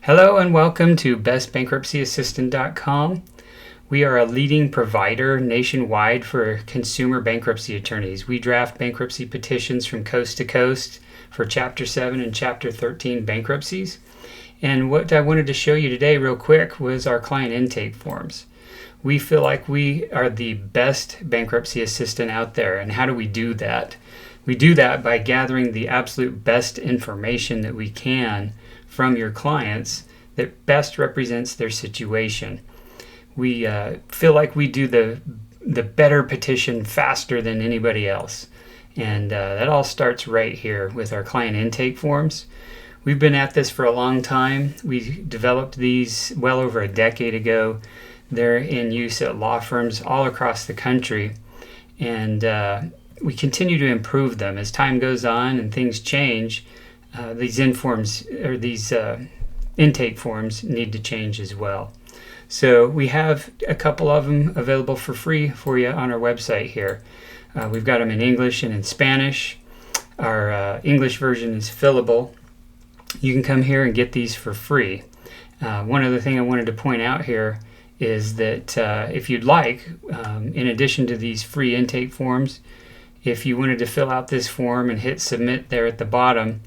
Hello and welcome to bestbankruptcyassistant.com. We are a leading provider nationwide for consumer bankruptcy attorneys. We draft bankruptcy petitions from coast to coast for Chapter 7 and Chapter 13 bankruptcies. And what I wanted to show you today real quick was our client intake forms. We feel like we are the best bankruptcy assistant out there. And how do we do that? We do that by gathering the absolute best information that we can from your clients that best represents their situation. We feel like we do the better petition faster than anybody else. And that all starts right here with our client intake forms. We've been at this for a long time. We developed these well over a decade ago. They're in use at law firms all across the country. And we continue to improve them as time goes on and things change. These intake forms need to change as well. So we have a couple of them available for free for you on our website here. We've got them in English and in Spanish. Our English version is fillable. You can come here and get these for free. One other thing I wanted to point out here is that if you'd like, in addition to these free intake forms, if you wanted to fill out this form and hit submit there at the bottom,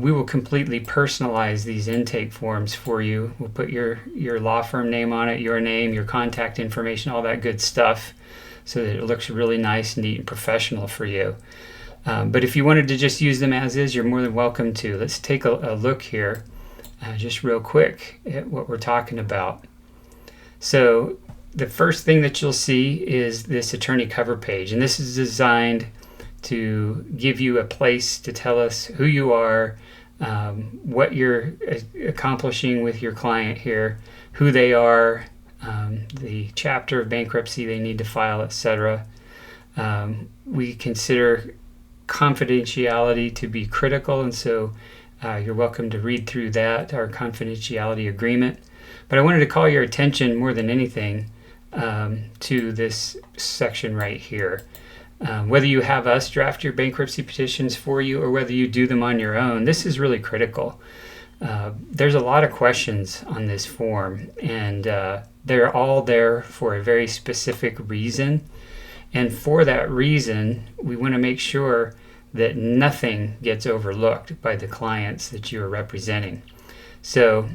we will completely personalize these intake forms for you. We'll put your law firm name on it, your name, your contact information, all that good stuff, so that it looks really nice, neat, and professional for you. But if you wanted to just use them as is, you're more than welcome to. Let's take a look here just real quick at what we're talking about. So the first thing that you'll see is this attorney cover page, and this is designed to give you a place to tell us who you are, what you're accomplishing with your client here, who they are, the chapter of bankruptcy they need to file, etc. We consider confidentiality to be critical, and so you're welcome to read through that, our confidentiality agreement. But I wanted to call your attention more than anything to this section right here. Whether you have us draft your bankruptcy petitions for you or whether you do them on your own, this is really critical. There's a lot of questions on this form, and they're all there for a very specific reason. And for that reason, we want to make sure that nothing gets overlooked by the clients that you are representing. So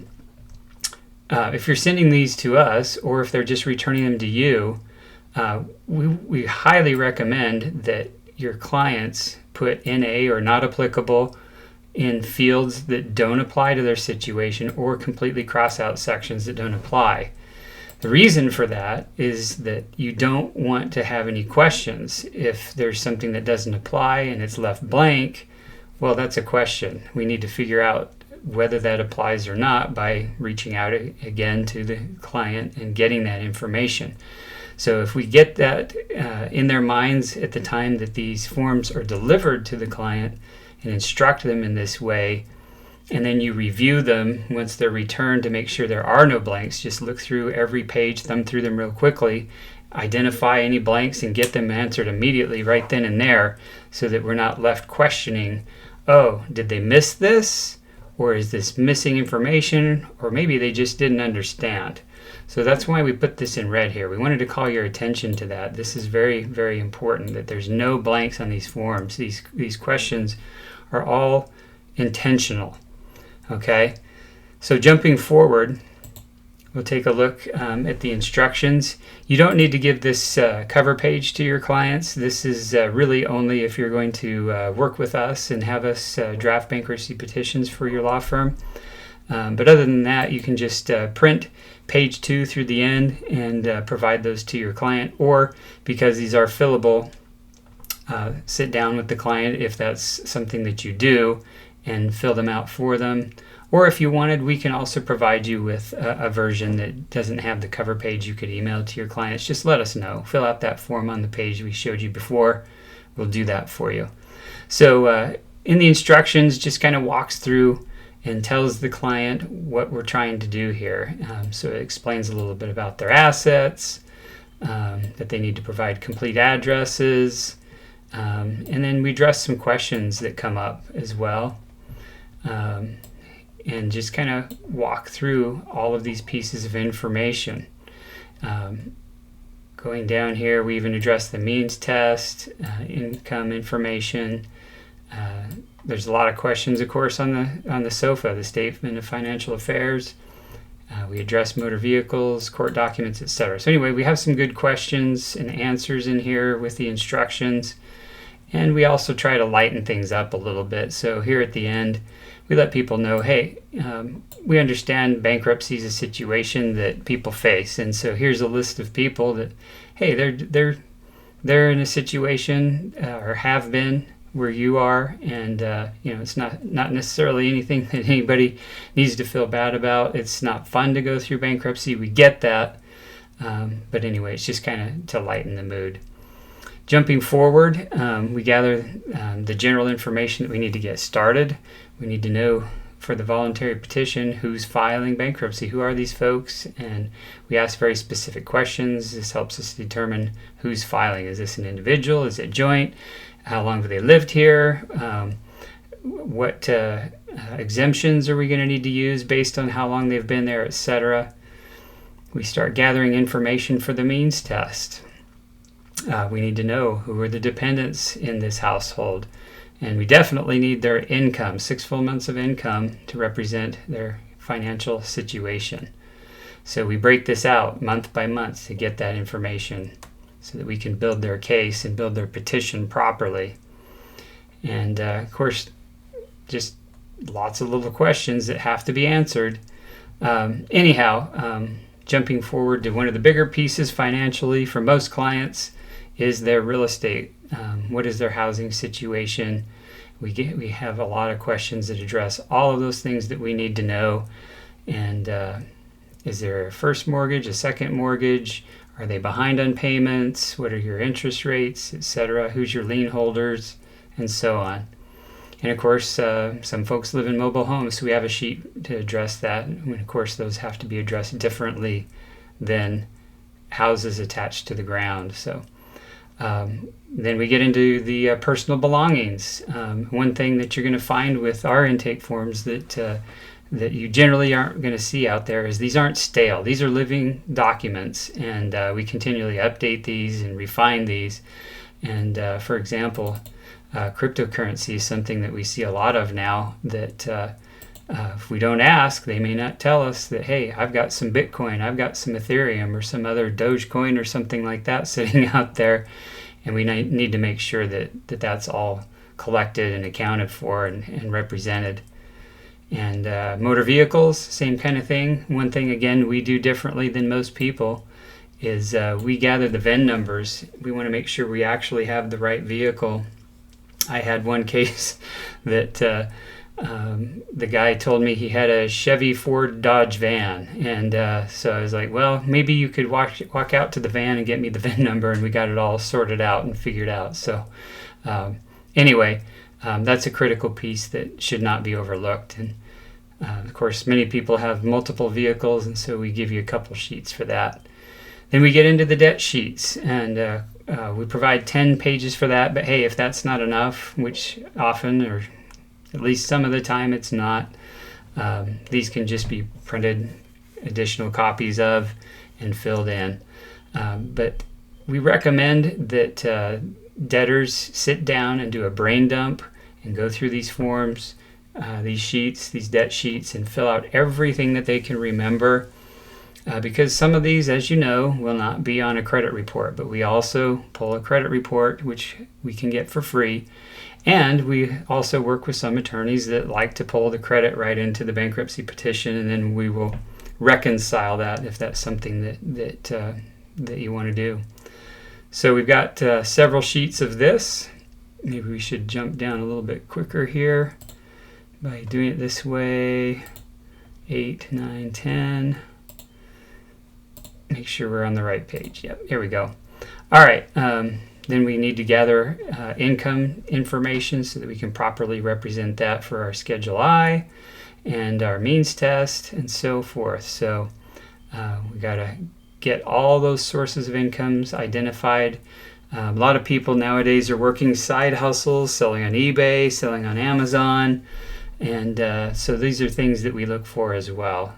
if you're sending these to us, or if they're just returning them to you, we highly recommend that your clients put NA or not applicable in fields that don't apply to their situation, or completely cross out sections that don't apply. The reason for that is that you don't want to have any questions. If there's something that doesn't apply and it's left blank, well, that's a question. We need to figure out whether that applies or not by reaching out again to the client and getting that information. So if we get that in their minds at the time that these forms are delivered to the client and instruct them in this way, and then you review them once they're returned to make sure there are no blanks, just look through every page, thumb through them real quickly, identify any blanks and get them answered immediately right then and there, so that we're not left questioning, oh, did they miss this? Or is this missing information? Or maybe they just didn't understand. So that's why we put this in red here. We wanted to call your attention to that. This is very, very important that there's no blanks on these forms. These questions are all intentional. Okay? So jumping forward, we'll take a look at the instructions. You don't need to give this cover page to your clients. This is really only if you're going to work with us and have us draft bankruptcy petitions for your law firm. But other than that, you can just print page 2 through the end and provide those to your client. Or, because these are fillable, sit down with the client if that's something that you do and fill them out for them. Or if you wanted, we can also provide you with a version that doesn't have the cover page you could email to your clients. Just let us know. Fill out that form on the page we showed you before. We'll do that for you. So in the instructions, just kind of walks through and tells the client what we're trying to do here. So it explains a little bit about their assets, that they need to provide complete addresses, and then we address some questions that come up as well. and just kind of walk through all of these pieces of information. Going down here, we even address the means test, income information. There's a lot of questions, of course, on the SOFA, the Statement of Financial Affairs. We address motor vehicles, court documents, etc. So anyway, we have some good questions and answers in here with the instructions. And we also try to lighten things up a little bit. So here at the end, we let people know, hey, we understand bankruptcy is a situation that people face. And so here's a list of people that, hey, they're in a situation or have been where you are, and it's not necessarily anything that anybody needs to feel bad about. It's not fun to go through bankruptcy. We get that. But anyway, it's just kind of to lighten the mood. Jumping forward, we gather the general information that we need to get started. We need to know for the voluntary petition who's filing bankruptcy, who are these folks, and we ask very specific questions. This helps us determine who's filing. Is this an individual? Is it joint? How long have they lived here? What exemptions are we going to need to use based on how long they've been there, etc. We start gathering information for the means test. We need to know who are the dependents in this household. And we definitely need their income, 6 full months of income, to represent their financial situation. So we break this out month by month to get that information so that we can build their case and build their petition properly. And of course, just lots of little questions that have to be answered. Jumping forward to one of the bigger pieces financially for most clients is their real estate. What is their housing situation? We have a lot of questions that address all of those things that we need to know. And is there a first mortgage, a second mortgage? Are they behind on payments? What are your interest rates, etc.? Who's your lien holders, and so on. And of course, some folks live in mobile homes, so we have a sheet to address that. And of course, those have to be addressed differently than houses attached to the ground. So then we get into the personal belongings. One thing that you're going to find with our intake forms that you generally aren't going to see out there is these aren't stale. These are living documents, and we continually update these and refine these. And for example, cryptocurrency is something that we see a lot of now that if we don't ask, they may not tell us that, hey, I've got some Bitcoin, I've got some Ethereum or some other Dogecoin or something like that sitting out there. And we need to make sure that that's all collected and accounted for and represented. And motor vehicles, same kind of thing. One thing, again, we do differently than most people is we gather the VIN numbers. We want to make sure we actually have the right vehicle. I had one case that the guy told me he had a Chevy Ford Dodge van. And so I was like, well, maybe you could walk out to the van and get me the VIN number, and we got it all sorted out and figured out. So anyway, that's a critical piece that should not be overlooked. And of course, many people have multiple vehicles, and so we give you a couple sheets for that. Then we get into the debt sheets, and we provide 10 pages for that. But hey, if that's not enough, which often, or at least some of the time it's not, these can just be printed additional copies of and filled in. But we recommend that debtors sit down and do a brain dump and go through these forms, these sheets, these debt sheets, and fill out everything that they can remember. Because some of these, as you know, will not be on a credit report, but we also pull a credit report, which we can get for free. And we also work with some attorneys that like to pull the credit right into the bankruptcy petition, and then we will reconcile that if that's something that you want to do. So we've got several sheets of this. Maybe we should jump down a little bit quicker here by doing it this way. 8, 9, 10. Make sure we're on the right page. Yep, here we go. All right, then we need to gather income information so that we can properly represent that for our Schedule I and our means test and so forth. So we got to get all those sources of incomes identified. A lot of people nowadays are working side hustles, selling on eBay, selling on Amazon, And so these are things that we look for as well.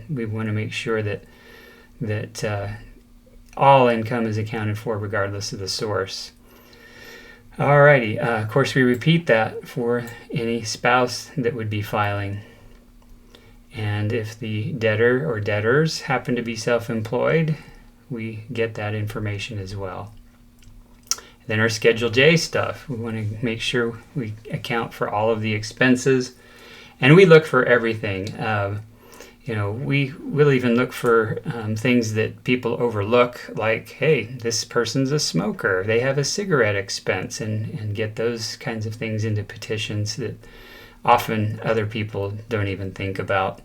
We want to make sure that all income is accounted for regardless of the source. Alrighty, of course we repeat that for any spouse that would be filing. And if the debtor or debtors happen to be self-employed, we get that information as well. Then our Schedule J stuff. We want to make sure we account for all of the expenses, and we look for everything. We will even look for things that people overlook, like, hey, this person's a smoker. They have a cigarette expense, and get those kinds of things into petitions that often other people don't even think about.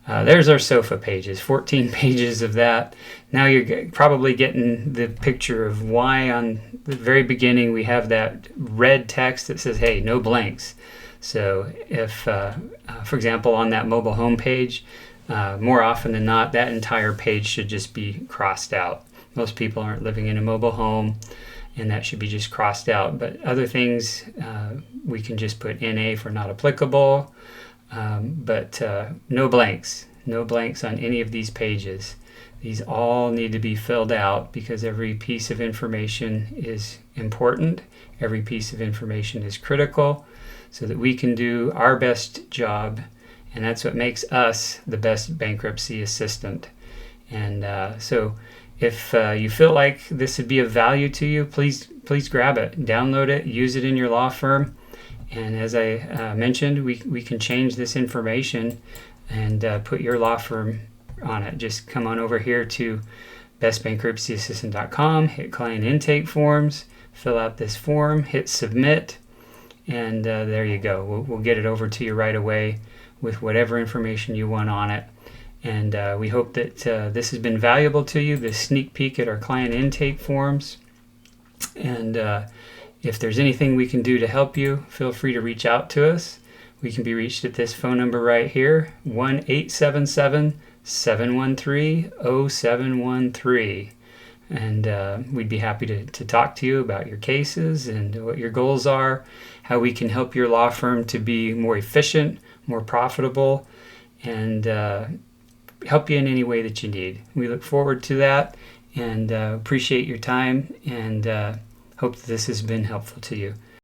There's our SOFA pages, 14 pages of that. Now you're probably getting the picture of why on the very beginning we have that red text that says, hey, no blanks. So if, for example, on that mobile home page, more often than not, that entire page should just be crossed out. Most people aren't living in a mobile home, and that should be just crossed out. But other things, we can just put NA for not applicable. But no blanks on any of these pages. These all need to be filled out because every piece of information is important. Every piece of information is critical so that we can do our best job, and that's what makes us the best bankruptcy assistant. And so if you feel like this would be of value to you, please grab it, download it, use it in your law firm. And as I mentioned, we can change this information and put your law firm on it. Just come on over here to bestbankruptcyassistant.com, hit client intake forms, fill out this form, hit submit, and there you go. We'll get it over to you right away with whatever information you want on it. And we hope that this has been valuable to you, this sneak peek at our client intake forms. And if there's anything we can do to help you, feel free to reach out to us. We can be reached at this phone number right here, 1-877-713-0713. And we'd be happy to talk to you about your cases and what your goals are, how we can help your law firm to be more efficient, more profitable, and help you in any way that you need. We look forward to that and appreciate your time, and hope that this has been helpful to you.